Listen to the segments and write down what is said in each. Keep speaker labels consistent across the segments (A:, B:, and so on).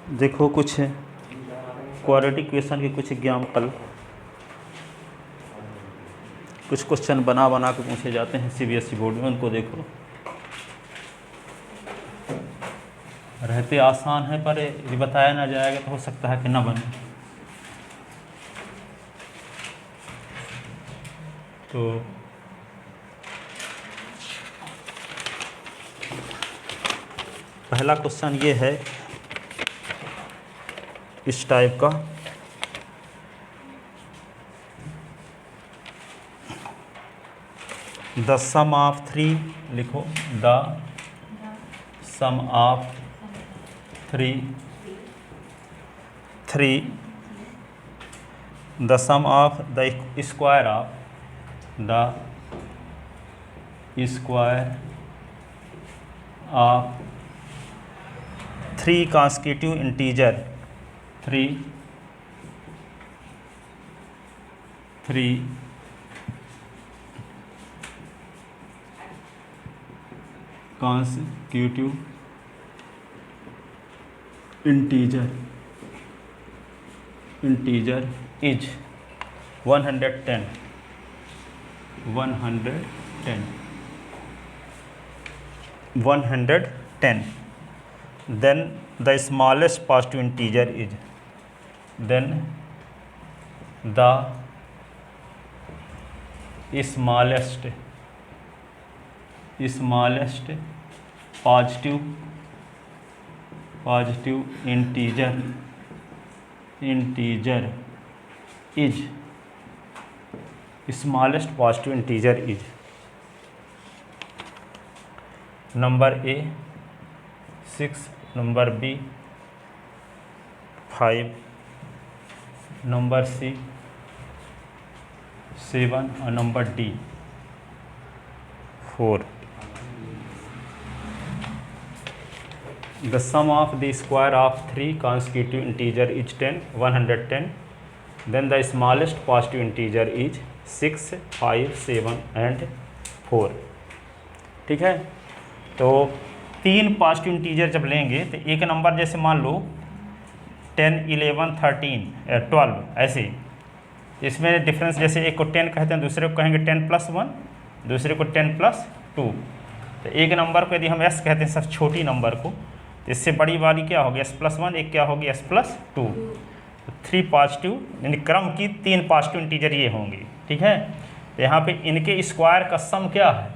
A: देखो कुछ quadratic equation के कुछ एग्जाम्पल, कुछ क्वेश्चन बना बना के पूछे जाते हैं सीबीएसई बोर्ड में, उनको देखो। रहते आसान है पर ये बताया ना जाएगा तो हो सकता है कि ना बने। तो पहला क्वेश्चन ये है इस टाइप का, द सम ऑफ 3, लिखो the sum of 3 the sum of the square of of 3 consecutive integer 3 consecutive integer is 110 then the smallest positive integer is, then the smallest positive integer is, smallest positive integer is number A 6, number B 5, number C 7 और number D 4. The sum of the square of 3 consecutive integer is 110. Then the smallest positive integer is 6, 5, 7 and 4. ठीक है, तो 3 positive integer जब लेंगे तो एक number जैसे मान लो 10, 11, 13, 12 ऐसे, इसमें डिफरेंस जैसे एक को 10 कहते हैं, दूसरे को कहेंगे 10 + 1, दूसरे को 10 + 2। तो एक नंबर को यदि हम s कहते हैं सब छोटी नंबर को, तो इससे बड़ी वाली क्या होगी s + 1, एक क्या होगी s + 2। तो 3 पॉजिटिव यानी क्रम की 3 पॉजिटिव इंटीजर ये होंगी। ठीक है, तो यहाँ पे इनके स्क्वायर का सम क्या है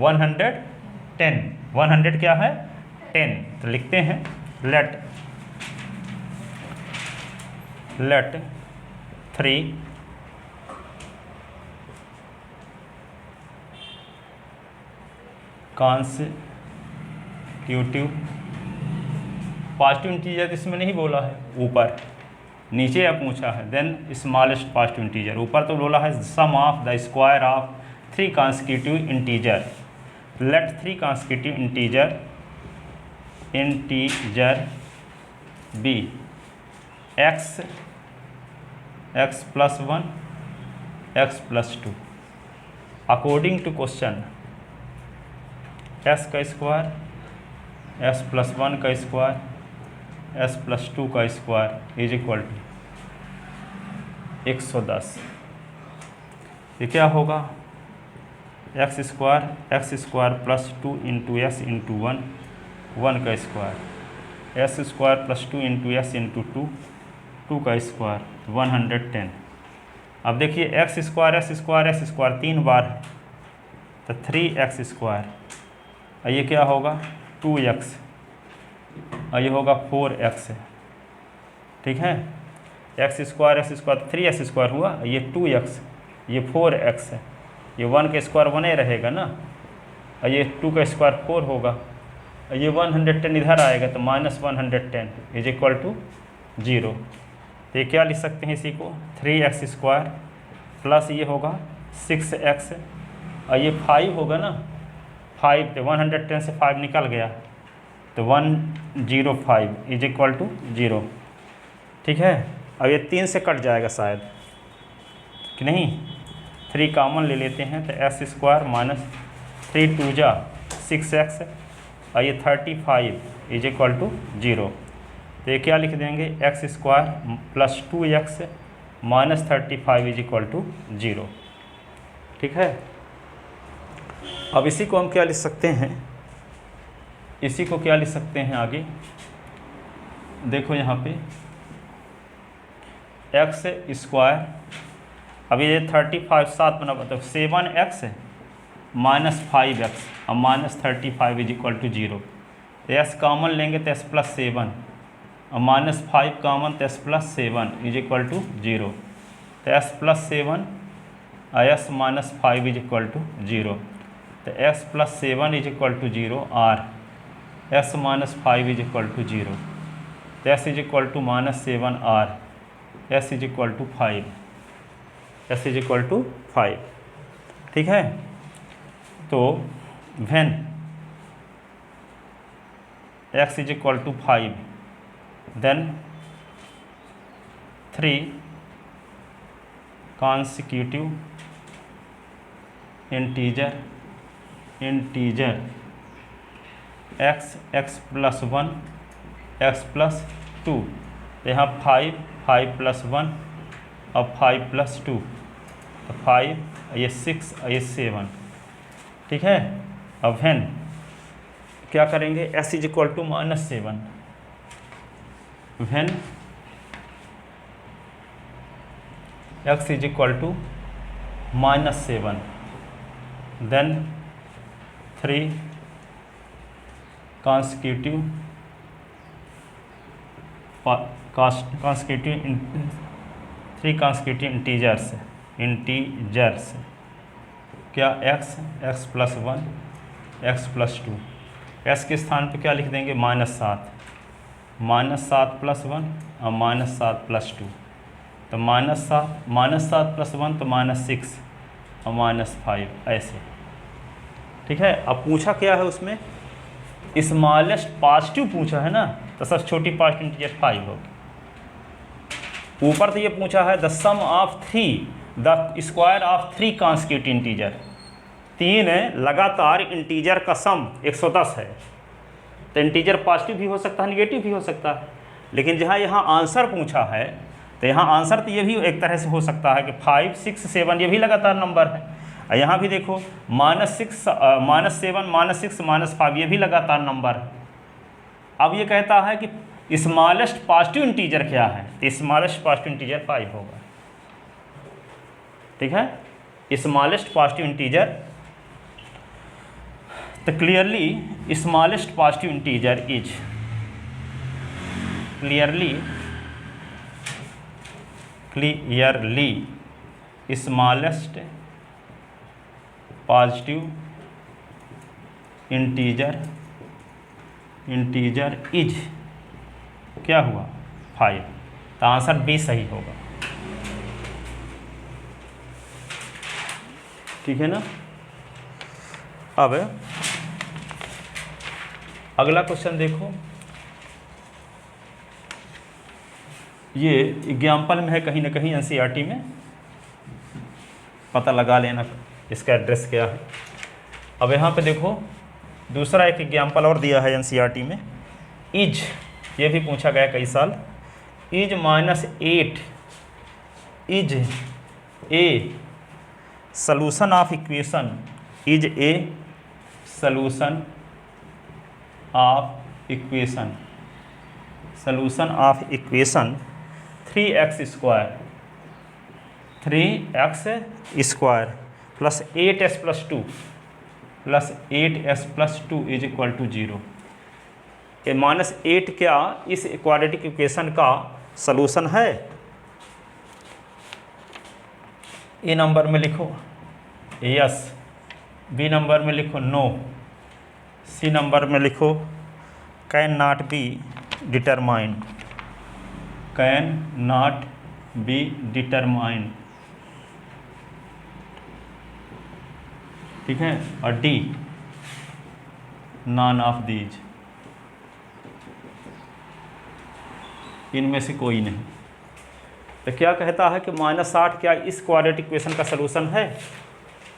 A: 110। 100 क्या है 10, तो लिखते हैं लेट 3 consecutive पॉजिटिव इंटीजर इसमें नहीं बोला है, ऊपर नीचे अब पूछा है, देन स्मॉलेस्ट पॉजिटिव इंटीजर, ऊपर तो बोला है sum of the square of 3 consecutive integer। Let 3 consecutive integer be x + 1, x + 2 according to question। s का स्क्वायर, s + 1 का स्क्वायर, s + 2 का स्क्वायर इज इक्वल टू 110। ये क्या होगा x स्क्वायर + 2 × s × 1, 1 का स्क्वायर, s स्क्वायर + 2 × s × 2, 2 का square, 110। अब देखिए x स्क्वायर s स्क्वायर 3 बार है, तो 3x स्क्वायर, और ये क्या होगा 2x, और ये होगा 4x। ठीक है, x square s square 3x square हुआ, ये 2x, ये 4x है, ये 1 का स्क्वायर 1 ही रहेगा ना, और ये 2 का स्क्वायर 4 होगा, और ये 110 इधर आएगा तो -110 इज इक्वल टू 0। तो ये क्या लिख सकते हैं इसी को 3x स्क्वायर प्लस ये होगा 6x, और ये 5 होगा ना, 5 तो 110 से 5 निकल गया तो 105 इज इक्वल टू 0। ठीक है, अब ये 3 से कट जाएगा शायद कि नहीं, 3 कॉमन ले लेते हैं तो s स्क्वायर -3 × 2 = 6x, और ये 35 इज इक्वल टू 0। तो ये क्या लिख देंगे, x square plus 2x minus 35 is equal to 0। ठीक है, अब इसी को हम क्या लिख सकते हैं, इसी को क्या लिख सकते हैं आगे, देखो यहाँ पे एक्स स्क्वायर, अब ये 35 सात बना मतलब 7x माइनस 5x और माइनस 35 इज इक्वल टू 0। तो एस कॉमन लेंगे तो एस प्लस 7 और माइनस 5 कॉमन तो s plus 7 is equal to 0। तो एस प्लस 7 और s minus 5 is equal to 0। तो s plus 7 is equal to 0 और s minus 5 is equal to 0। तो s is equal to minus 7 और s is equal to 5, s is equal to 5। ठीक है, तो when x is equal to 5 then 3 consecutive integer x plus 1 x plus 2, तो यहाँ 5 plus 1 और 5 plus 2, तो 5 ये 6 ये 7। ठीक है, अब व्हेन क्या करेंगे, s is equal to minus 7, when x is equal to minus 7 then 3 consecutive integers क्या x plus 1 x plus 2, s के स्थान पे क्या लिख देंगे, माइनस 7 प्लस 1 और माइनस 7 प्लस 2, तो माइनस 7 प्लस 1 तो माइनस 6 और माइनस 5 ऐसे। ठीक है, अब पूछा क्या है उसमें, स्मॉलेस्ट पॉजिटिव पूछा है ना, तो सबसे छोटी पॉजिटिव इंटीजर 5 होगी। ऊपर तो ये पूछा है the sum of 3 the square of 3 constitutive integer, 3 लगातार इंटीजर का सम 110 है। तो इंटीजर पॉजिटिव भी हो सकता है, निगेटिव भी हो सकता है, लेकिन जहाँ यहाँ आंसर पूछा है तो यहाँ आंसर तो ये भी एक तरह से हो सकता है कि 5 6 7 ये भी लगातार नंबर है। और यहाँ भी देखो -6 -7 -6 -5 ये भी लगातार नंबर है। अब ये कहता है कि स्मॉलेस्ट पॉजिटिव इंटीजर क्या है, तो स्मॉलेस्ट पॉजिटिव इंटीजर 5 होगा। ठीक है, स्मॉलेस्ट पॉजिटिव इंटीजर, तो clearly smallest positive integer is clearly smallest positive integer is क्या हुआ 5, तो आंसर बी सही होगा। ठीक है ना। अब अगला क्वेश्चन देखो, ये एग्जाम्पल में है, कहीं ना कहीं एनसीईआरटी में, पता लगा लेना इसका एड्रेस क्या है। अब यहाँ पे देखो दूसरा एक एग्जाम्पल और दिया है एनसीईआरटी में, इज, ये भी पूछा गया कई साल, is -8 is a solution of equation, is a solution of equation 3x square plus 8s plus 2 is equal to 0। ये -8 क्या इस क्वाड्रेटिक इक्वेशन का सलूशन है? ए नंबर में लिखो यस, बी नंबर में लिखो नो, सी नंबर में लिखो can not be determined, can not be determined. ठीक है, और डी नॉन ऑफ दीज, इनमें से कोई नहीं। तो क्या कहता है कि -8 क्या इस क्वाड्रेटिक इक्वेशन का सलूशन है?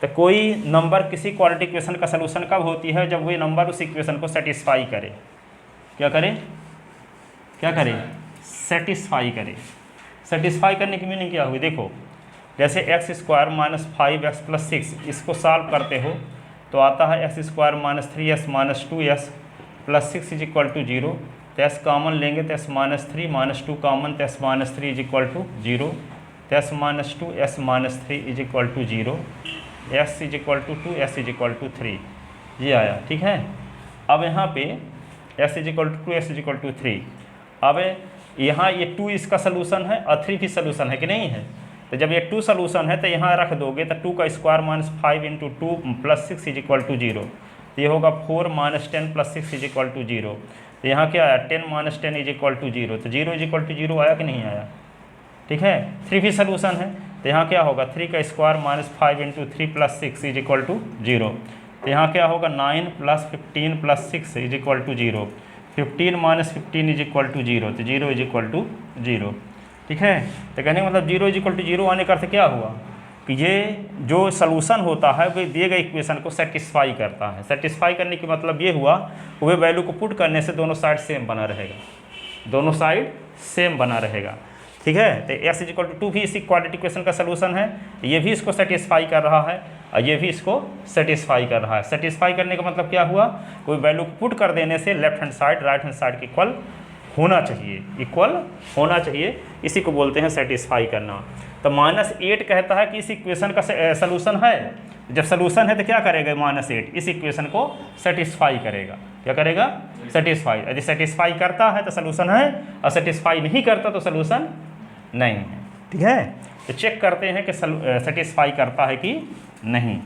A: तो कोई नंबर किसी क्वाड्रेटिक इक्वेशन का सलूशन कब होती है? जब वही नंबर उस इक्वेशन को सेटिस्फाई करे। क्या करे? क्या करे, सेटिस्फाई करे। सेटिस्फाई करने की मीनिंग क्या हुई, देखो जैसे x square minus 5x plus 6 इसको सॉल्व करते हो तो आता है x square minus 3s minus 2s plus 6 is equal to 0। तो एस कॉमन लेंगे तो एस माइनस 3 माइनस 2 कॉमन तो s minus 3 is equal to 0। तो s minus 2 s minus 3 is equal to 0, s is equal to 2 s is equal to 3, ये आया। ठीक है, अब यहाँ पे s is equal to 2 s is equal to 3। अब यहाँ ये 2 इसका सोल्यूशन है और 3 भी सोल्यूशन है कि नहीं है। तो जब ये 2 सोल्यूशन है तो यहाँ रख दोगे तो 2 का square minus 5 into 2 plus 6 is equal to 0। तो ये होगा 4 minus 10 plus 6 is equal to 0। तो यहाँ क्या आया 10 माइनस 10 इज इक्वल टू 0। तो 0 इज इक्वल टू 0 आया कि नहीं आया। ठीक है, 3 भी सोल्यूशन है तो यहाँ क्या होगा 3 का square minus 5 into 3 plus 6 is equal to 0। तो यहाँ क्या होगा 9 plus 15 plus 6 is equal to 0। 15 minus 15 is equal to 0, तो 0 इज इक्वल टू 0। ठीक है, तो कहने का मतलब 0 इज इक्वल टू 0 आने का अर्थ क्या हुआ कि ये जो सलूशन होता है वो दिए गए इक्वेशन को सेटिस्फाई करता है। सेटिस्फाई करने की मतलब ये हुआ वे वैल्यू को पुट करने से दोनों साइड सेम बना रहेगा, दोनों साइड सेम बना रहेगा। ठीक है, तो एक्स इज इक्वल टू 2 भी इसी क्वाड्रेटिक इक्वेशन का सलूशन है, ये भी इसको सेटिस्फाई कर रहा है और ये भी इसको सेटिस्फाई कर रहा है। सेटिस्फाई करने का मतलब क्या हुआ, कोई वैल्यू को पुट कर देने से left hand side right hand side के इक्वल होना चाहिए, इक्वल होना चाहिए, इसी को बोलते हैं सेटिस्फाई करना। तो -8 कहता है कि इस इक्वेशन का सलूशन है। जब सलूशन है तो क्या करेगा -8 इस इक्वेशन को सेटिस्फाई करेगा। क्या करेगा, सेटिस्फाई। यदि सेटिस्फाई करता है तो सलूशन है और सेटिस्फाई नहीं करता तो सलूशन नहीं है। ठीक है, तो चेक करते हैं कि सेटिस्फाई करता है कि नहीं।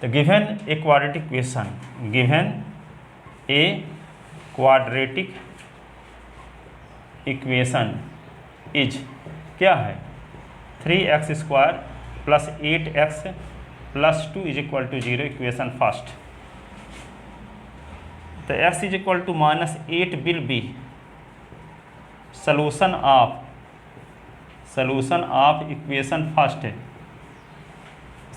A: तो given a quadratic equation, given a quadratic equation is क्या है 3x square plus 8x plus 2 is equal to 0। Equation first, तो x is equal to -8 will be solution of equation first है,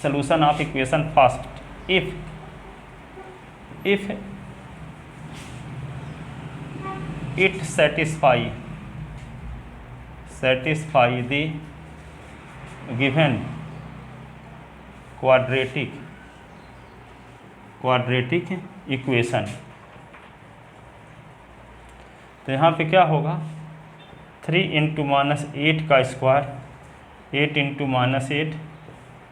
A: solution of equation first if it satisfy the given quadratic equation। तो यहाँ पे क्या होगा 3 into -8 का square 8 into -8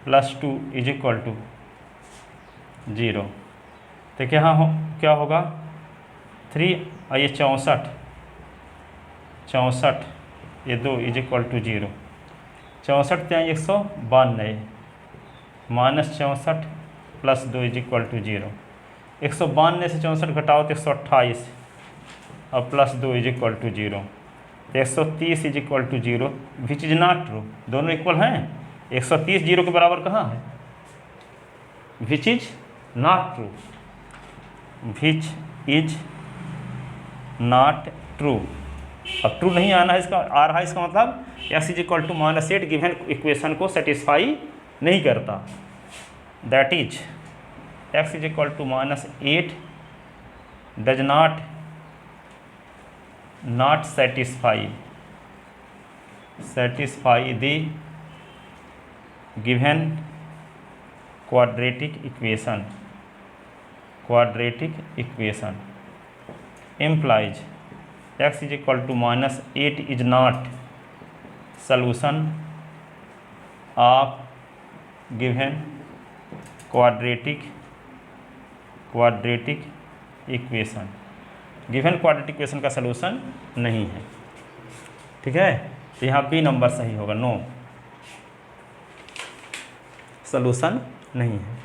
A: plus 2 is equal to 0। तो क्या होगा 3 और ये 64 ये 2 इज इक्वल टू 0। 64 ત્યાં 192 -64 प्लस 2 इज इक्वल टू 0। 192 से 64 घटाओ तो 128 और plus 2 is equal to 0। 130 is equal to 0 which is not true. दोनों इक्वल हैं, 130 0 के बराबर कहाँ है, which is not true, which is not true. अब ट्रू नहीं आना है, इसका आ रहा है, इसका मतलब x is equal to -8 given equation को सेटिस्फाई नहीं करता। That is x is equal to -8 does not satisfy the given quadratic equation implies x is equal to -8 is not solution of given quadratic equation। Given quadratic equation का solution नहीं है। ठीक है, तो यहाँ बी नंबर सही होगा, no solution नहीं है।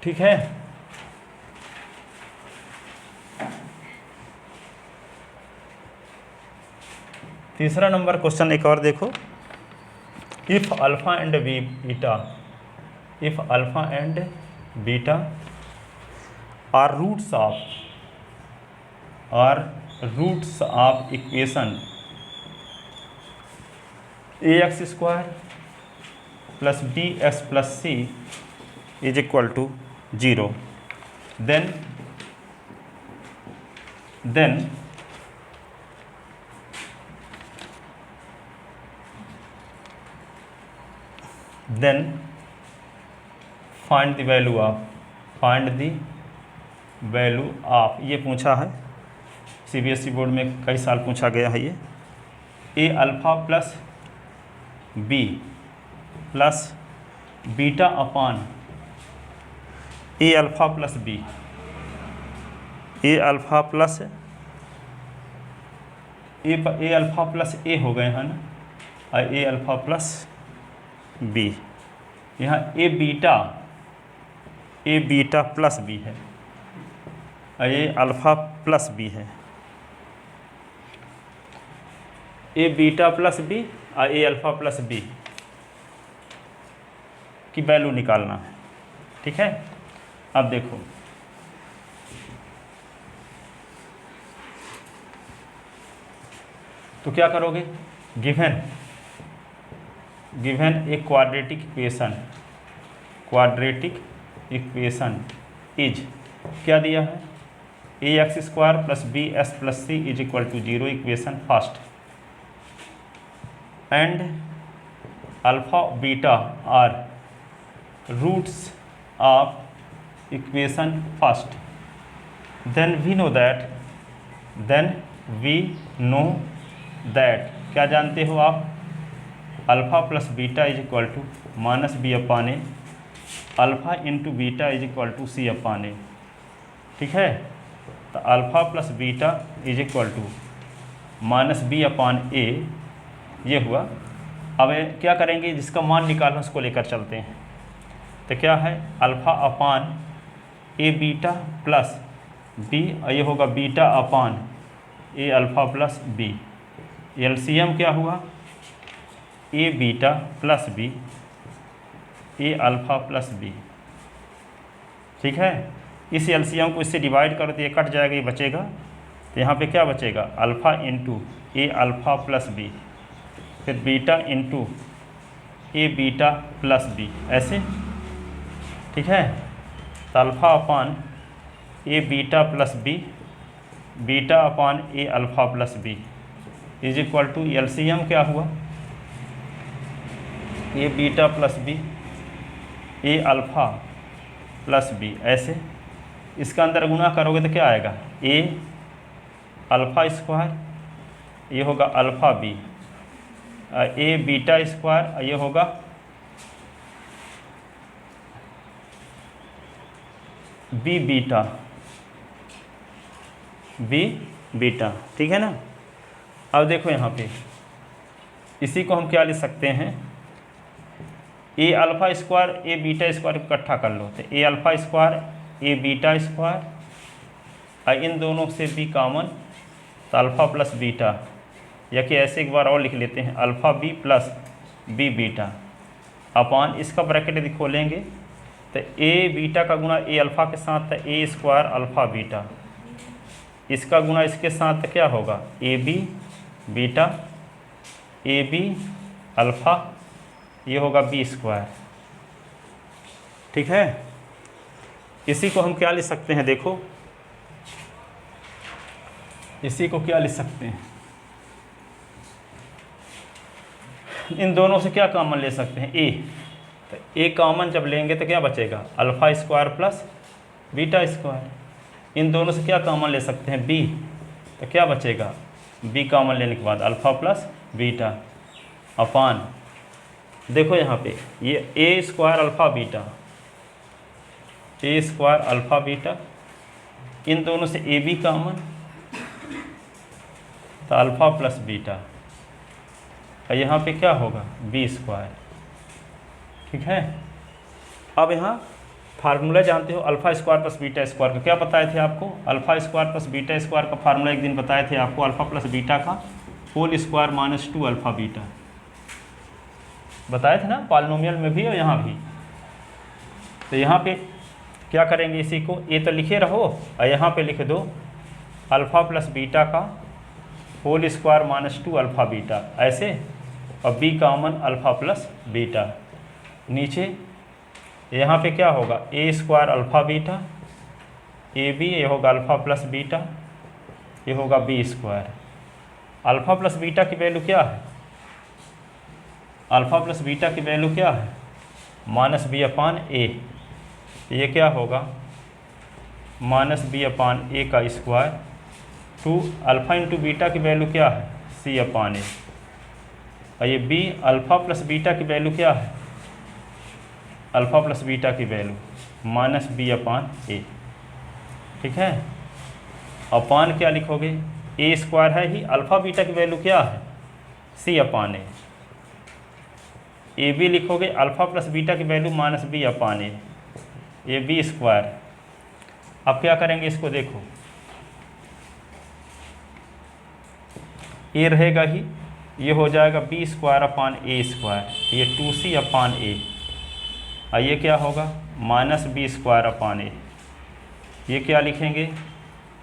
A: ठीक है, तीसरा नंबर क्वेश्चन एक और देखो। If alpha and beta are roots of equation ax square plus bx plus c is equal to 0। then find the value of, ये पूछा है CBSE बोर्ड में कई साल पूछा गया है ये। A alpha plus b plus beta upon a alpha plus b, a alpha plus a हो गए हैं ना, और ए अल्फ़ा प्लस बी, यहाँ ए बीटा प्लस बी है, और ये अल्फ़ा प्लस बी है। ए बीटा प्लस बी और ए अल्फ़ा प्लस बी की वैल्यू निकालना है, ठीक है। अब देखो तो क्या करोगे, given a quadratic equation is, क्या दिया है, a x square plus b x plus c is equal to 0, equation first, and alpha beta are roots of equation first, then we know that, क्या जानते हो आप, alpha plus beta is equal to minus b upon a, alpha into beta is equal to c upon a, ठीक है। तो alpha plus beta is equal to minus b upon a, ये हुआ। अब क्या करेंगे, जिसका मान निकालना उसको लेकर चलते हैं। तो क्या है, alpha upon a beta plus b, और ये होगा beta upon a alpha plus B. LCM क्या हुआ, a beta plus b a alpha plus B, ठीक है। इस एलसीएम को इससे डिवाइड करो तो ये कट जाएगा, ये बचेगा। तो यहाँ पे क्या बचेगा, alpha into a alpha plus b, फिर beta into a beta plus b, ऐसे, ठीक है। तो alpha upon a beta plus b, beta upon a alpha plus b is equal to, LCM क्या हुआ, a beta plus b a alpha plus b, ऐसे। इसका अंदर गुणा करोगे तो क्या आएगा, ए अल्फ़ा स्क्वायर, ये होगा अल्फ़ा बी, ए बीटा स्क्वायर, ये होगा बी बीटा, ठीक है ना। अब देखो यहाँ पे इसी को हम क्या लिख सकते हैं, a alpha square a beta square को इकट्ठा कर लो, तो a alpha square a beta square, और इन दोनों से बी कॉमन, तो अल्फ़ा प्लस बीटा, या कि ऐसे एक बार और लिख लेते हैं, alpha b plus b beta upon, इसका ब्रैकेट यदि खोलेंगे तो ए बीटा का गुणा ए अल्फ़ा के साथ, तो ए स्क्वायर अल्फ़ा बीटा, इसका गुणा इसके साथ तो क्या होगा, a b beta a b alpha, ये होगा बी स्क्वायर, ठीक है। इसी को हम क्या लिख सकते हैं, देखो इसी को क्या लिख सकते हैं, इन दोनों से क्या कॉमन ले सकते हैं, ए, तो ए कॉमन जब लेंगे तो क्या बचेगा, alpha square plus beta square. इन दोनों से क्या कॉमन ले सकते हैं, बी, तो क्या बचेगा, बी कॉमन लेने के बाद अल्फ़ा प्लस बीटा अपान, देखो यहाँ पे ये ए स्क्वायर अल्फ़ा बीटा, ए स्क्वायर अल्फ़ा बीटा, इन दोनों से ए बी कॉमन, तो अल्फ़ा प्लस बीटा, और यहाँ पे क्या होगा, बी स्क्वायर, ठीक है। अब यहाँ फार्मूला जानते हो, alpha square plus beta square का क्या बताए थे आपको, alpha square plus beta square का फार्मूला एक दिन बताए थे आपको, अल्फ़ा प्लस बीटा का whole square minus 2 alpha beta, बताए थे ना, पॉलिनोमियल में भी और यहाँ भी। तो यहाँ पे क्या करेंगे, इसी को ए तो लिखे रहो, और यहाँ पे लिख दो अल्फ़ा प्लस बीटा का whole square minus 2 alpha beta, ऐसे, और b common alpha plus beta, नीचे यहाँ पे क्या होगा, a square alpha beta a b, ये होगा अल्फ़ा प्लस बीटा, ये होगा b square. Alpha plus beta की वैल्यू क्या है? अल्फ़ा प्लस बीटा की वैल्यू क्या है? Minus b upon a. ये क्या होगा? माइनस बी अपान ए का square two alpha into beta की वैल्यू क्या है? सी अपान ए। और ये बी अल्फ़ा प्लस बीटा की वैल्यू क्या है? अल्फ़ा प्लस बीटा की value minus b upon a. ठीक है, अपान क्या लिखोगे? ए स्क्वायर है ही, अल्फ़ा बीटा की वैल्यू क्या है? सी अपान ए। ए बी लिखोगे अल्फ़ा प्लस बीटा की value minus b upon a, ये बी स्क्वायर। अब क्या करेंगे इसको देखो, ए रहेगा ही, ये हो जाएगा बी स्क्वायर अपान ए स्क्वायर, ये 2c अपान ए। और ये क्या होगा? Minus b square upon a. ये क्या लिखेंगे?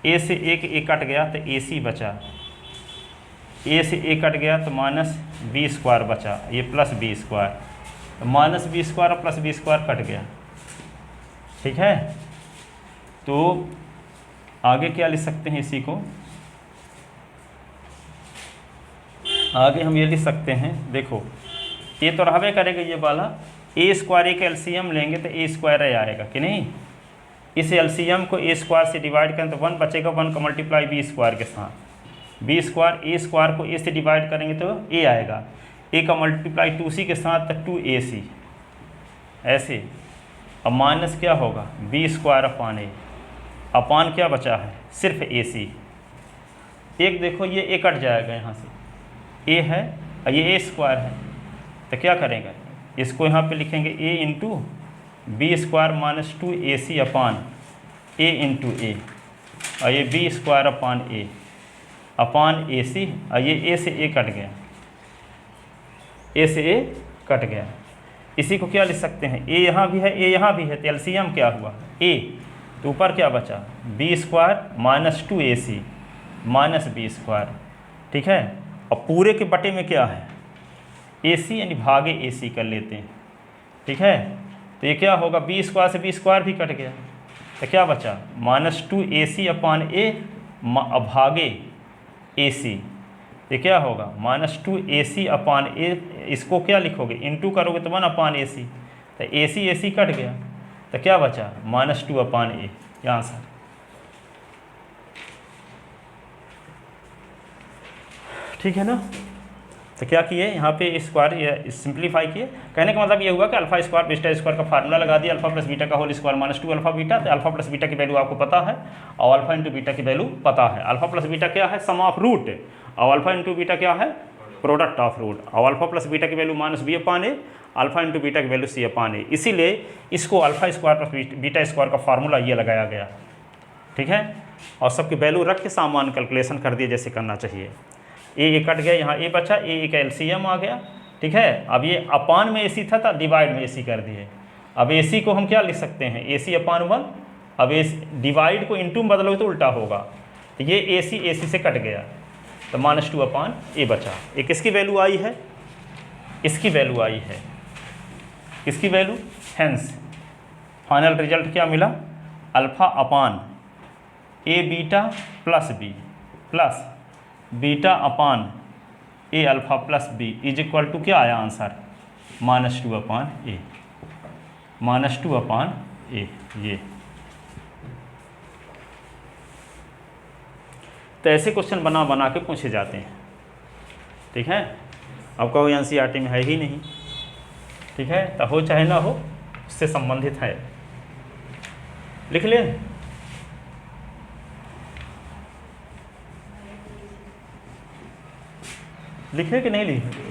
A: ए से एक ए कट गया तो ए सी बचा, ए से ए कट गया तो माइनस बी स्क्वायर बचा, ये प्लस बी स्क्वायर। तो माइनस बी स्क्वायर और प्लस बी स्क्वायर कट गया। ठीक है, तो आगे क्या लिख सकते हैं इसी को? आगे हम ये लिख सकते हैं, देखो ये तो रहबे करेगा ये वाला, ए स्क्वायर ए का एलसीएम लेंगे तो ए स्क्वायर ए आएगा कि नहीं? इस एलसीएम को ए स्क्वायर से डिवाइड करें तो 1 बचेगा, 1 का मल्टीप्लाई बी स्क्वायर के साथ। बी स्क्वायर ए स्क्वायर को ए से डिवाइड करेंगे तो ए आएगा, ए का मल्टीप्लाई 2c के साथ तो 2ac ऐसे। अब माइनस क्या होगा? बी स्क्वायर अपान ए, अपान क्या बचा है? सिर्फ ac। एक देखो ये ए कट जाएगा, यहाँ से ए है और ये ए स्क्वायर है, तो क्या करेंगे? इसको यहाँ पे लिखेंगे a into b square minus 2ac upon a into a, और ये बी स्क्वायर अपान ए सी, और ये ए से ए कट गया, ए से ए कट गया। इसी को क्या लिख सकते हैं? ए यहाँ भी है, ए यहाँ भी है, तो एलसीएम क्या हुआ? ए, तो ऊपर क्या बचा? B square minus 2ac minus b square. ठीक है, और पूरे के बटे में क्या है? ए सी, यानी भागे ए सी कर लेते हैं। ठीक है, तो ये क्या होगा? बी स्क्वायर से बी स्क्वायर भी कट गया, तो क्या बचा? माइनस 2ac अपान ए भागे ए सी। ये क्या होगा? माइनस 2ac अपान ए, इसको क्या लिखोगे? इंटू करोगे तो 1 अपान ए सी, तो ए सी कट गया, तो क्या बचा? माइनस 2 अपान ए। यहाँ से ठीक है ना? तो क्या किए यहाँ पे स्क्वायर ये सिंप्लीफाई किए। कहने का मतलब ये हुआ कि अल्फा स्क्वायर बीटा स्क्वायर का फार्मूला लगा दिया, अल्फा प्लस बीटा का whole square minus 2 alpha beta. तो अल्फा प्लस बीटा की वैल्यू आपको पता है और अल्फा इंटू बीटा की वैल्यू पता है। अल्फा प्लस बीटा क्या है? सम ऑफ रूट, और अल्फा इंटू बीटा क्या है? Product of root. और अल्फा प्लस बीटा की value minus b upon a, alpha into beta की वैल्यू सी अपान ए। इसीलिए इसको alpha square plus beta square का फार्मूला ये लगाया गया। ठीक है, और सबकी वैल्यू रख के सामान कैलकुलेशन कर दिए जैसे करना चाहिए। ए कट गया, यहाँ ए बचा, ए का एलसीएम आ गया। ठीक है, अब ये अपान में एसी था तो डिवाइड में एसी कर दिए। अब एसी को हम क्या लिख सकते हैं? एसी अपान 1। अब डिवाइड को इंटू में बदलोगे तो उल्टा होगा, तो ये एसी से कट गया, तो माइनस 2 अपान ए बचा। ये किसकी वैल्यू आई है? इसकी वैल्यू आई है, किसकी वैल्यू? हेंस फाइनल रिजल्ट क्या मिला? Alpha upon a beta plus b plus beta upon a alpha plus b is equal to क्या आया answer? Minus 2 upon a, minus 2 upon a. ये तो ऐसे क्वेश्चन बना बना के पूछे जाते हैं। ठीक है, अब कहो एनसीईआरटी में है ही नहीं। ठीक है, तो हो चाहे ना हो, उससे संबंधित है, लिख ले। लिखे कि नहीं लिखे?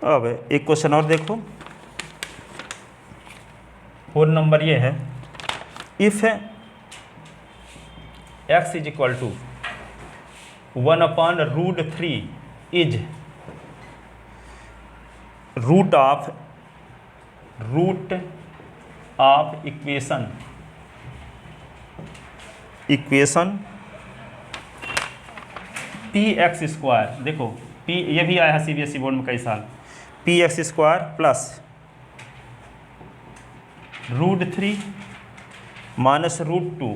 A: अब एक क्वेश्चन और देखो, 4 नंबर ये है, if x is equal to 1 upon root 3 is root of equation p p x square, देखो पी ये भी आया है CBSE बोर्ड में कई साल, p x square plus √3 minus √2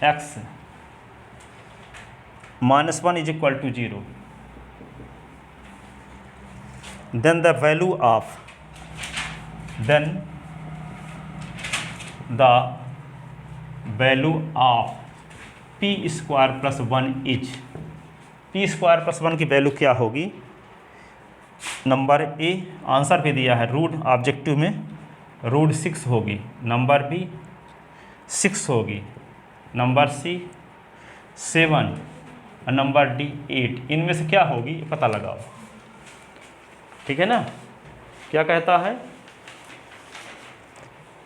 A: x -1 is equal to 0, then the value of p square plus 1 is, p square plus 1 की value क्या होगी? नंबर ए आंसर पे दिया है रूट, ऑब्जेक्टिव में √6 होगी, नंबर बी 6 होगी, नंबर सी 7 और नंबर डी 8। इनमें से क्या होगी पता लगाओ, ठीक है ना। क्या कहता है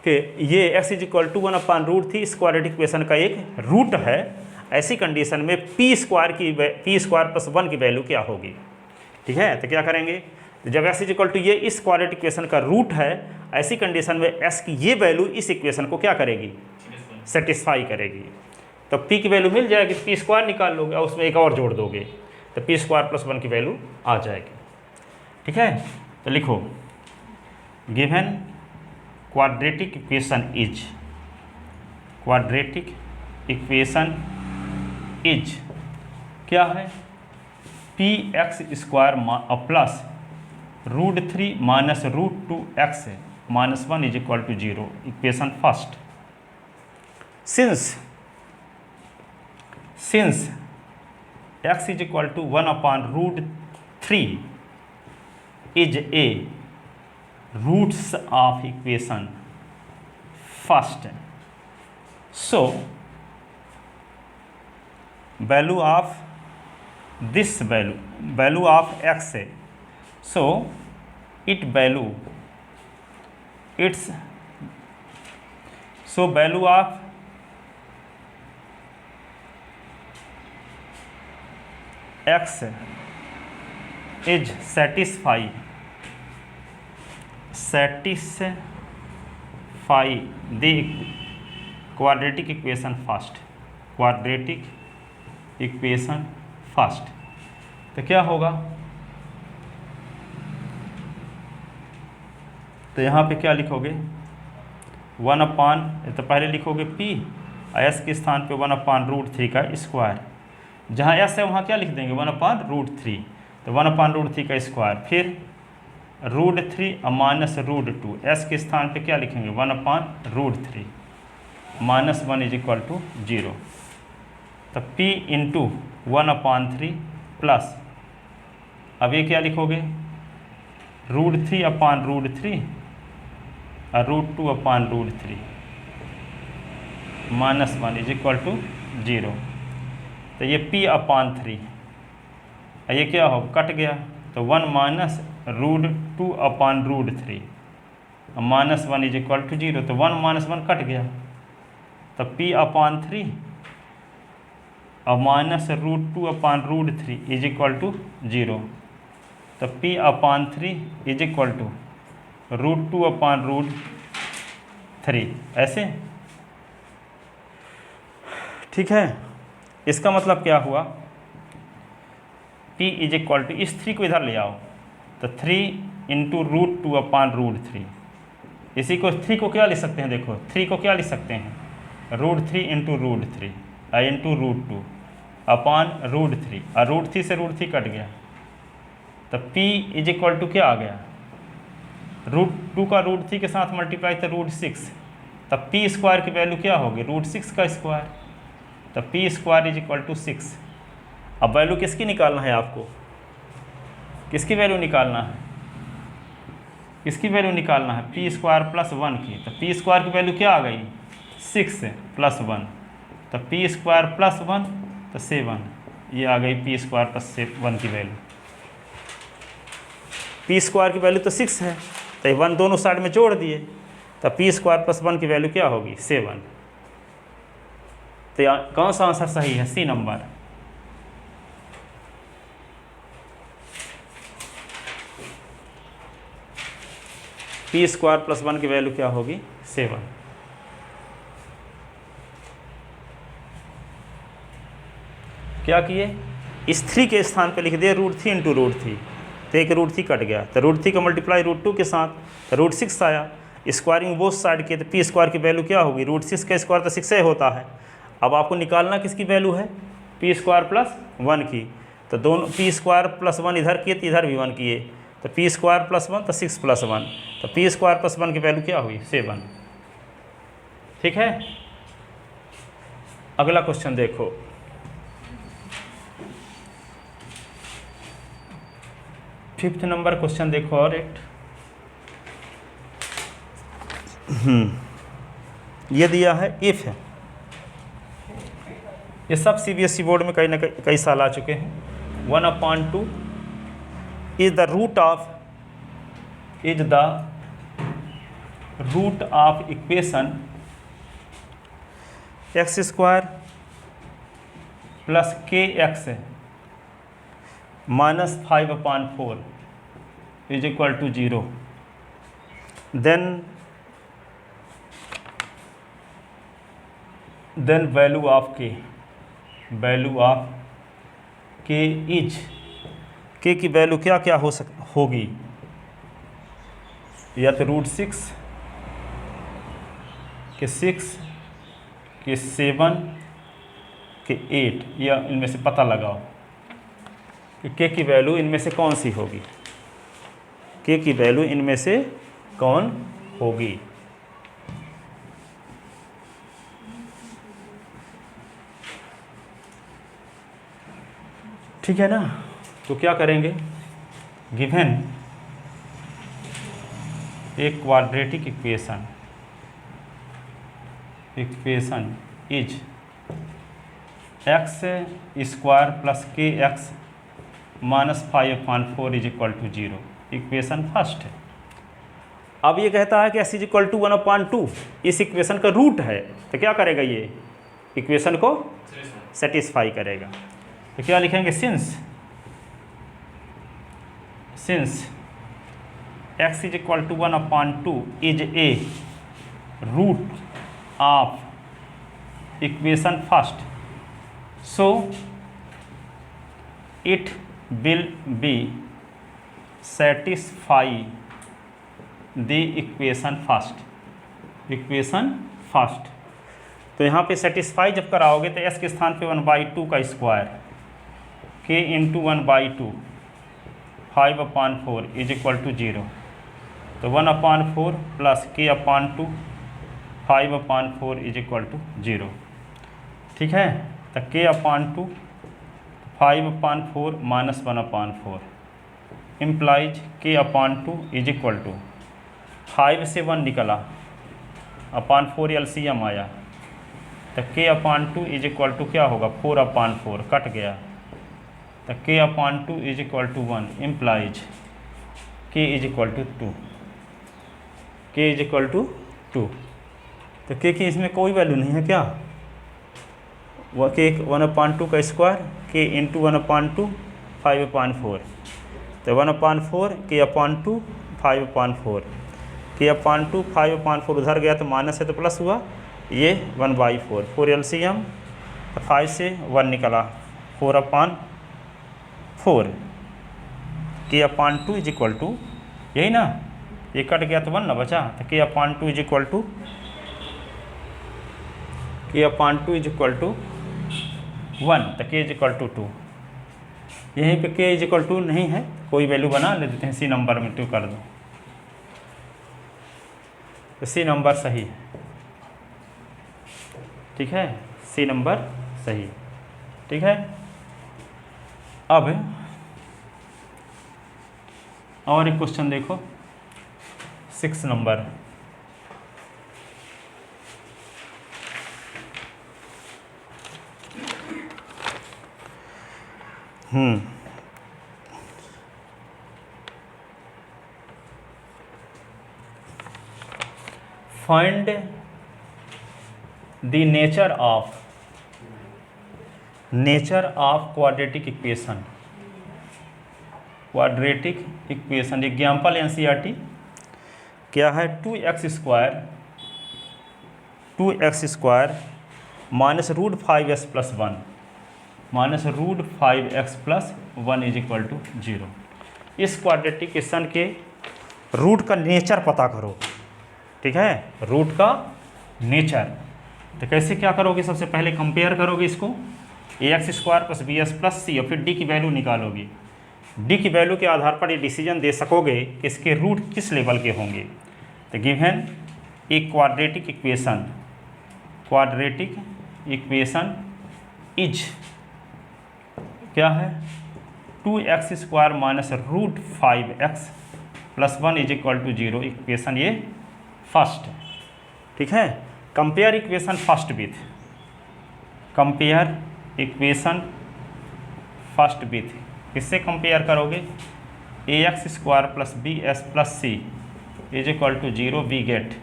A: कि ये x इज इक्वल टू 1/√3 इस क्वाड्रेटिक इक्वेशन का एक रूट है। ऐसी कंडीशन में p स्क्वायर प्लस 1 की वैल्यू क्या होगी? ठीक है, तो क्या करेंगे, जब x इज इक्वल टू ये इस क्वाड्रेटिक इक्वेशन का रूट है, ऐसी कंडीशन में s की ये वैल्यू इस इक्वेशन को क्या करेगी? सेटिस्फाई करेगी। तो p की वैल्यू मिल जाएगी, p स्क्वायर निकाल लोगे और उसमें एक और जोड़ दोगे तो p स्क्वायर प्लस 1 की वैल्यू आ जाएगी। ठीक है, तो लिखो गिवन क्वाड्रेटिक इक्वेशन इज क्या है? P x square plus √3 minus √2 x -1 is equal to 0। Equation first, since x is equal to 1/√3 is a roots of equation first, so value of x, so value of x is satisfy the quadratic equation first। तो क्या होगा? तो यहाँ पे क्या लिखोगे? 1 तो पहले लिखोगे p, s के स्थान पे 1/√3 का स्क्वायर, जहाँ s है वहाँ क्या लिख देंगे? 1/√3, तो 1/√3 का स्क्वायर, फिर √3 माइनस √2, s के स्थान पे क्या लिखेंगे? 1/√3 -1 इज इक्वल टू 0। तो p इंटू 1/3 प्लस, अब ये क्या लिखोगे? √3/√3 और √2/√3 -1 इज इक्वल टू 0। तो ये p/3, ये क्या हो? कट गया, तो 1 माइनस √2/√3 -1 इज इक्वल टू 0। तो 1 - 1 कट गया, तो p/3 और माइनस √2/√3 इज इक्वल टू 0। तो p/3 इज इक्वल टू √2/√3, ऐसे। ठीक है, इसका मतलब क्या हुआ? p इज इक्वल टू, इस 3 को इधर ले आओ, तो 3 इंटू √2/√3, इसी को 3 को क्या लिख सकते हैं? देखो 3 को क्या लिख सकते हैं? √3 इंटू √3 इंटू √2/√3, और √3 से √3 कट गया, तो p इज इक्वल टू क्या आ गया? √2 का √3 के साथ मल्टीप्लाई, तो √6, तब p स्क्वायर की वैल्यू क्या होगी? √6 का स्क्वायर, तो p square is equal to 6। अब वैल्यू किसकी निकालना है आपको? किसकी वैल्यू निकालना है? किसकी वैल्यू निकालना है? p स्क्वायर प्लस 1 की। तो p स्क्वायर की वैल्यू क्या आ गई? 6 प्लस 1, तो p स्क्वायर प्लस 1 तो 7, ये आ गई p स्क्वायर प्लस 1 की वैल्यू। p स्क्वायर की वैल्यू तो 6 है, तो 1 दोनों साइड में जोड़ दिए, तो p स्क्वायर प्लस 1 की वैल्यू क्या होगी? 7। तो कौन सा आंसर सही है? C number. p square plus 1 की वैल्यू क्या होगी? 7। क्या किए, इस 3 के स्थान पे लिख दिया √3 इंटू √3, तो एक √3 कट गया, तो √3 का मल्टीप्लाई √2 के साथ, तो √6 आया। स्क्वायरिंग बोथ साइड के, तो पी स्क्वायर की वैल्यू क्या होगी, √6 का स्क्वायर तो 6 होता है। अब आपको निकालना किसकी वैल्यू है, पी स्क्वायर प्लस 1 की, तो दोनों पी स्क्वायर प्लस 1 इधर किए तो इधर भी 1 किए, तो पी स्क्वायर प्लस 1 तो 6 प्लस 1, तो पी स्क्वायर प्लस 1 की वैल्यू क्या हुई, 7। ठीक है। अगला क्वेश्चन देखो, फिफ्थ नंबर क्वेश्चन देखो, और एक ये दिया है, इफ है, ये सब सीबीएसई बोर्ड में कई साल आ चुके हैं। 1/2 is the root of equation x² plus kx minus 5/4 is equal to 0। Then value of k is, k की वैल्यू क्या क्या होगी, या तो √6 के 6 के 7 के 8, या इनमें से पता लगाओ कि k की वैल्यू इनमें से कौन सी होगी, k की वैल्यू इनमें से कौन होगी। ठीक है ना, तो क्या करेंगे, गिवन एक quadratic equation is x² plus kx minus 5/4 is equal to 0, equation first है। अब ये कहता है कि x इज इक्वल टू 1/2 इस इक्वेशन का रूट है, तो क्या करेगा, ये इक्वेशन को सेटिस्फाई करेगा। तो क्या लिखेंगे, since x is equal to 1/2 is a root of equation first, so it will be satisfy the equation first. तो यहाँ पे सेटिस्फाई जब कराओगे तो s के स्थान पे 1/2 का square k into 1/2 5/4 is equal to 0, तो 1/4 plus k/2 5/4 is equal to 0। ठीक है, तो k/2 5/4 minus 1/4 implies k/2 is equal to 5 से 1 निकला, /4 एलसीएम आया, तो k/2 इज इक्वल टू क्या होगा, 4/4 कट गया, तो k/2 is equal to 1 implies k is equal to 2, तो k की इसमें कोई वैल्यू नहीं है क्या, वह k 1/2 का स्क्वायर k इंटू 1/2 5/4, तो 1/4 k/2 5/4, k/2 5/4 उधर गया तो माइनस है तो प्लस हुआ, ये 1/4 4 एलसीएम, 5 से 1 निकला 4/4 k/2 इज इक्वल टू, यही ना, ये कट गया तो 1 ना बचा, तो k/2 इज इक्वल टू 1, तो k इज इक्वल टू 2। यहीं पे k इज इक्वल टू नहीं है, कोई वैल्यू बना ले देते हैं, सी नंबर में 2 कर दो, तो सी नंबर सही है। ठीक है, सी नंबर सही। ठीक है, अब और एक क्वेश्चन देखो, 6 number, find the nature of quadratic equation. Example NCERT क्या है, 2x² minus √5s plus 1 minus root 5x plus 1 is equal to 0। इस क्वाड्रेटिक इक्वेशन के रूट का नेचर पता करो, ठीक है, रूट का नेचर। तो कैसे क्या करोगे, सबसे पहले कंपेयर करोगे इसको ax² plus bs plus c और फिर d की वैल्यू निकालोगे। d की वैल्यू के आधार पर ये डिसीजन दे सकोगे कि इसके रूट किस लेवल के होंगे। तो गिवन एक क्वाड्रेटिक इक्वेशन इज क्या है 2x² minus root 5x plus 1 is equal to 0। Equation ये फर्स्ट है, ठीक है। कंपेयर इक्वेशन फर्स्ट विथ किससे कंपेयर करोगे, ax² plus bs plus c is equal to 0 we get.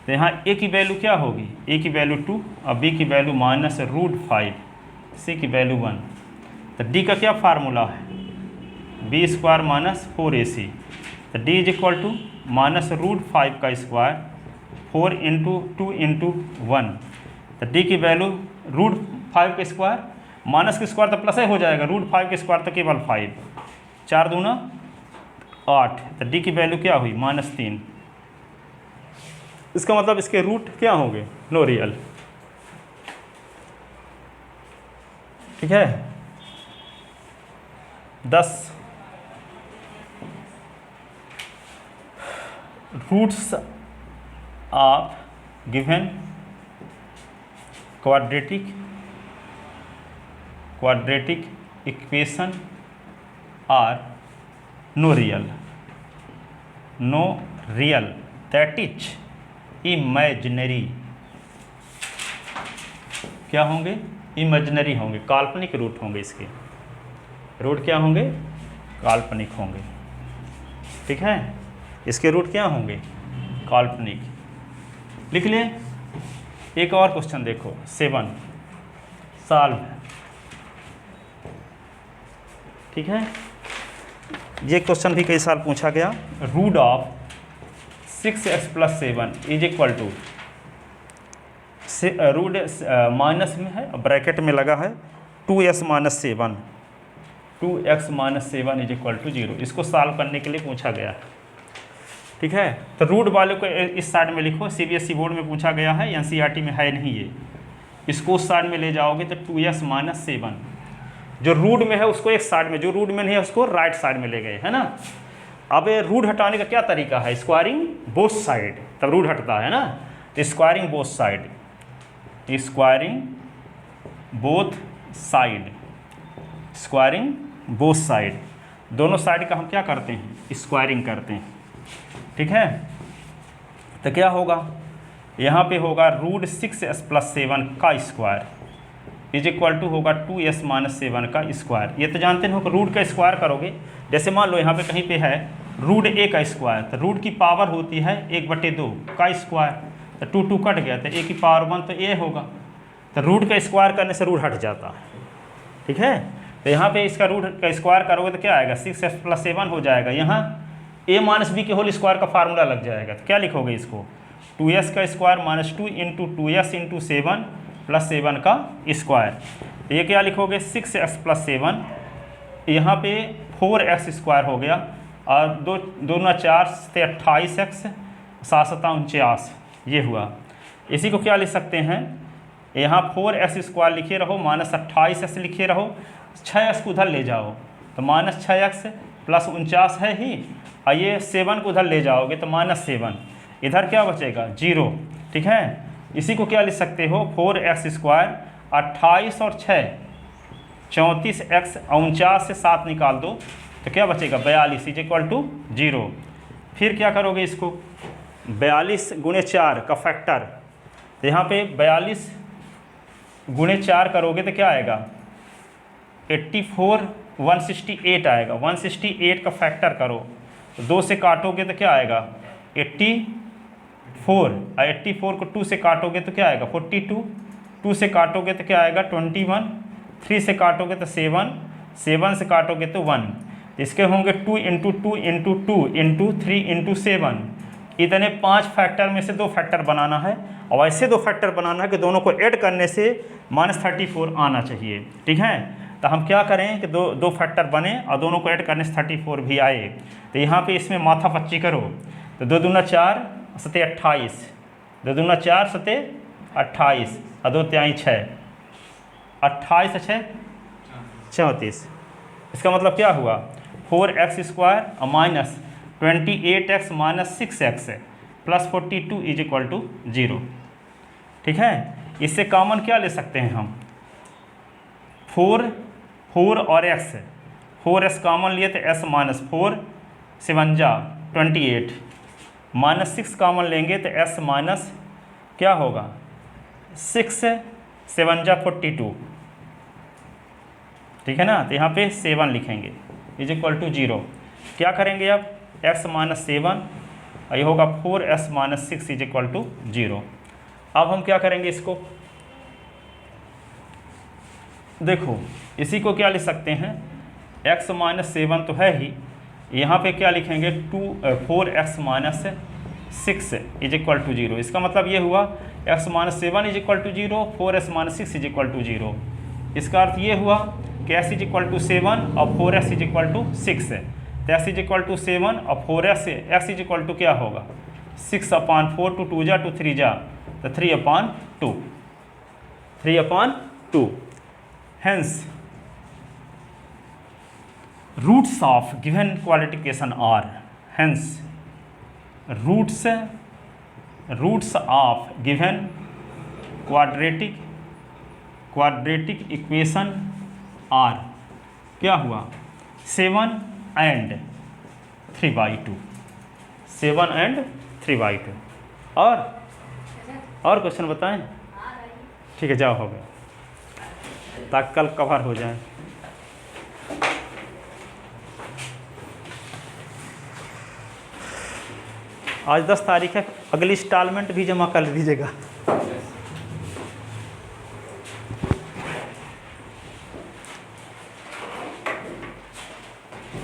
A: तो यहाँ a की वैल्यू क्या होगी, a की वैल्यू 2 और b की वैल्यू माइनस रूट 5, c की वैल्यू 1। तो d का क्या फार्मूला है, b² माइनस 4ac। तो d is equal to minus root 5 का स्क्वायर 4 इंटू 2 इंटू 1। तो d की वैल्यू रूट 5 के स्क्वायर, माइनस के स्क्वायर तो प्लस ही हो जाएगा, रूट 5 के स्क्वायर तो केवल 5, 4 दूना 8। तो d की वैल्यू क्या हुई -3। इसका मतलब इसके रूट क्या होंगे, नो रियल, ठीक है। 10 roots of given quadratic equation are no real that is imaginary. क्या होंगे, इमेजिनरी होंगे, काल्पनिक रूट होंगे। इसके रूट क्या होंगे, काल्पनिक होंगे, ठीक है। इसके रूट क्या होंगे, काल्पनिक। लिख ले। एक और क्वेश्चन देखो 7 सॉल्व, ठीक है। ये क्वेश्चन भी कई साल पूछा गया। Root of 6x plus 7 is equal to, root minus में है, ब्रैकेट में लगा है 2x minus 7, 2x minus 7 is equal to 0। इसको सॉल्व करने के लिए पूछा गया, ठीक है। तो रूट वाले को इस साइड में लिखो, CBSE बोर्ड में पूछा गया है, NCERT में है नहीं ये। इसको उस साइड में ले जाओगे तो 2x माइनस 7, जो रूट में है उसको एक साइड में, जो रूट में नहीं है उसको राइट साइड में ले गए, है ना। अब ये रूट हटाने का क्या तरीका है, स्क्वायरिंग बोथ साइड, तब रूट हटता है ना। तो squaring both side, squaring both side, दोनों साइड का हम क्या करते हैं, स्क्वायरिंग करते हैं, ठीक है। तो क्या होगा, यहाँ पे होगा रूट 6s प्लस 7 का स्क्वायर इज इक्वल टू होगा 2s माइनस 7 का स्क्वायर। ये तो जानते हो कि रूट का स्क्वायर करोगे, जैसे मान लो यहाँ पे कहीं पे है रूट a का स्क्वायर, तो रूट की पावर होती है 1/2 का स्क्वायर, तो 2 कट गया, तो a की पावर 1 तो a होगा। तो रूट का स्क्वायर करने से रूट हट जाता है, ठीक है। तो यहाँ पे इसका रूट का स्क्वायर करोगे तो क्या आएगा, 6s प्लस 7 हो जाएगा। यहाँ a माइनस b के होल स्क्वायर का फार्मूला लग जाएगा। तो क्या लिखोगे इसको, 2s का square minus 2 into 2s into 7 plus 7 का स्क्वायर। ये क्या लिखोगे, 6x प्लस 7, यहाँ पे 4x स्क्वायर हो गया, और 2 × 4 से 28x, 7 × 49 ये हुआ। इसी को क्या लिख सकते हैं, यहाँ 4x स्क्वायर लिखे रहो, माइनस 28x लिखे रहो, 6x को उधर ले जाओ तो माइनस 6x प्लस 49 है ही, और ये 7 को उधर ले जाओगे तो माइनस 7, इधर क्या बचेगा 0, ठीक है। इसी को क्या लिख सकते हो, 4x स्क्वायर 28 और 6 34x, 49 से 7 निकाल दो तो क्या बचेगा 42 इज इक्वल टू 0। फिर क्या करोगे इसको, 42 × 4 का फैक्टर, तो यहाँ पे 42 × 4 करोगे तो क्या आएगा 84, 168 आएगा। 168 का फैक्टर करो, 2 से काटोगे तो क्या आएगा 84, 84 को 2 से काटोगे तो क्या आएगा 42, 2 से काटोगे तो क्या आएगा 21, 3 से काटोगे तो 7, 7 से काटोगे तो 1। इसके होंगे 2 × 2 × 2 × 3 × 7, इतने 5 फैक्टर में से 2 फैक्टर बनाना है, और ऐसे 2 फैक्टर बनाना है कि दोनों को ऐड करने से -34 आना चाहिए। ठीक है, तो हम क्या करें कि दो फैक्टर बने और दोनों को ऐड करने से 34 भी आए। तो यहाँ पे इसमें माथा पच्ची करो, तो 2 दूना 4 सते 28, 2 दूना 4 सते 28 और 2 त्याई 6, 28 6 34। इसका मतलब क्या हुआ, 4x² minus 28x minus 6x plus 42 is equal to 0। ठीक है, इससे कॉमन क्या ले सकते हैं हम, 4 और x, 4s कॉमन लिए तो s माइनस 4 7 जा 28, माइनस 6 कॉमन लेंगे तो s माइनस क्या होगा 6 7 जा 42। ठीक है ना, तो यहाँ पे 7 लिखेंगे इज इक्वल टू 0। क्या करेंगे अब, x माइनस 7 ये होगा 4s minus 6 is equal to 0। अब हम क्या करेंगे, इसको देखो, इसी को क्या लिख सकते हैं, x माइनस 7 तो है ही, यहाँ पे क्या लिखेंगे 4x minus 6 is equal to 0। इसका मतलब ये हुआ x minus 7 is equal to 0, 4s minus 6 is equal to 0। इसका अर्थ ये हुआ कि s इज इक्वल टू 7 और 4s इज इक्वल टू 6 है, तो s इज इक्वल टू 7 और 4s, s is equal to क्या होगा 6/4, 2 2 जा 2 3 जा, तो 3/2, 3/2। Hence, roots of given qualification are, hence roots of given quadratic equation are क्या हुआ 7 and 3/2, 7 and 3/2। और क्वेश्चन बताएं, ठीक है जाओ, हो गया, ताकि कल कवर हो जाए। आज 10 तारीख है, अगली इंस्टॉलमेंट भी जमा कर दीजिएगा।